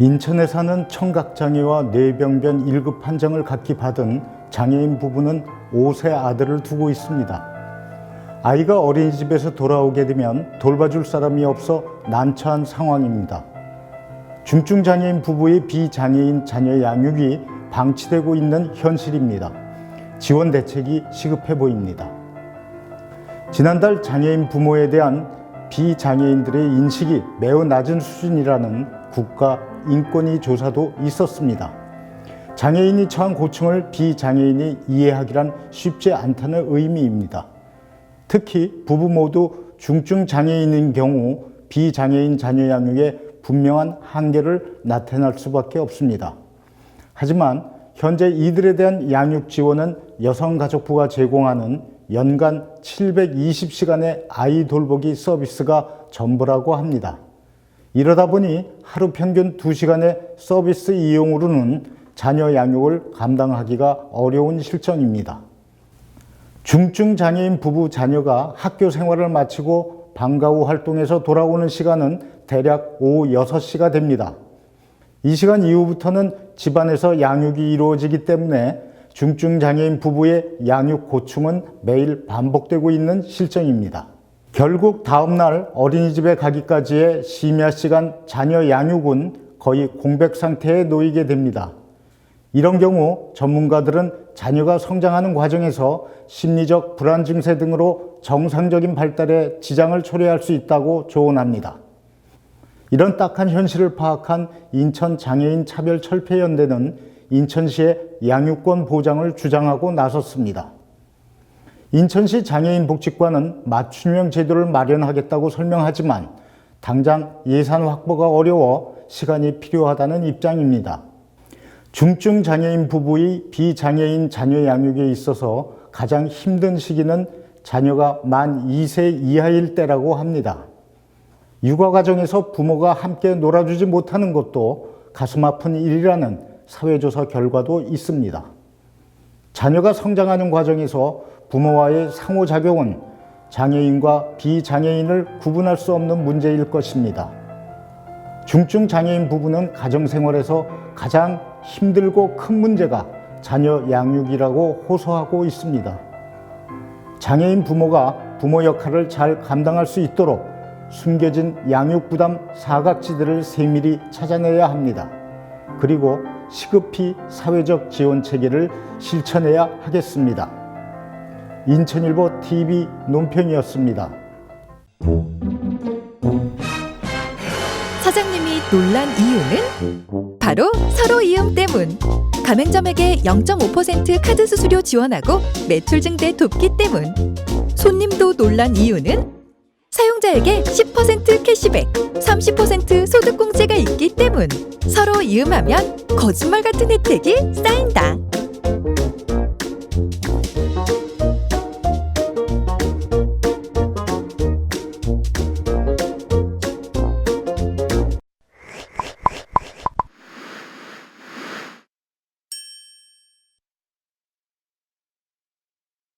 인천에 사는 청각장애와 뇌병변 1급 판정을 각기 받은 장애인 부부는 5세 아들을 두고 있습니다. 아이가 어린이집에서 돌아오게 되면 돌봐줄 사람이 없어 난처한 상황입니다. 중증장애인 부부의 비장애인 자녀 양육이 방치되고 있는 현실입니다. 지원 대책이 시급해 보입니다. 지난달 장애인 부모에 대한 비장애인들의 인식이 매우 낮은 수준이라는 국가 인권위 조사도 있었습니다. 장애인이 처한 고충을 비장애인이 이해하기란 쉽지 않다는 의미입니다. 특히 부부 모두 중증 장애인인 경우 비장애인 자녀 양육에 분명한 한계를 나타낼 수밖에 없습니다. 하지만 현재 이들에 대한 양육 지원은 여성가족부가 제공하는 연간 720시간의 아이 돌보기 서비스가 전부라고 합니다. 이러다 보니 하루 평균 2시간의 서비스 이용으로는 자녀 양육을 감당하기가 어려운 실정입니다. 중증 장애인 부부 자녀가 학교 생활을 마치고 방과 후 활동에서 돌아오는 시간은 대략 오후 6시가 됩니다. 이 시간 이후부터는 집안에서 양육이 이루어지기 때문에 중증 장애인 부부의 양육 고충은 매일 반복되고 있는 실정입니다. 결국 다음날 어린이집에 가기까지의 심야 시간 자녀 양육은 거의 공백 상태에 놓이게 됩니다. 이런 경우 전문가들은 자녀가 성장하는 과정에서 심리적 불안 증세 등으로 정상적인 발달에 지장을 초래할 수 있다고 조언합니다. 이런 딱한 현실을 파악한 인천장애인차별철폐연대는 인천시의 양육권 보장을 주장하고 나섰습니다. 인천시 장애인복지관은 맞춤형 제도를 마련하겠다고 설명하지만 당장 예산 확보가 어려워 시간이 필요하다는 입장입니다. 중증 장애인 부부의 비장애인 자녀 양육에 있어서 가장 힘든 시기는 자녀가 만 2세 이하일 때라고 합니다. 육아 과정에서 부모가 함께 놀아주지 못하는 것도 가슴 아픈 일이라는 사회조사 결과도 있습니다. 자녀가 성장하는 과정에서 부모와의 상호작용은 장애인과 비장애인을 구분할 수 없는 문제일 것입니다. 중증 장애인 부부는 가정생활에서 가장 힘들고 큰 문제가 자녀 양육이라고 호소하고 있습니다. 장애인 부모가 부모 역할을 잘 감당할 수 있도록 숨겨진 양육 부담 사각지대를 세밀히 찾아내야 합니다. 그리고 시급히 사회적 지원 체계를 실천해야 하겠습니다. 인천일보 TV 논평이었습니다. 사장님이 놀란 이유는 바로 서로 이음 때문. 가맹점에게 0.5% 카드 수수료 지원하고 매출 증대 돕기 때문. 손님도 놀란 이유는 사용자에게 10% 캐시백, 30% 소득 공제가 있기 때문. 서로 이음하면 거짓말 같은 혜택이 쌓인다.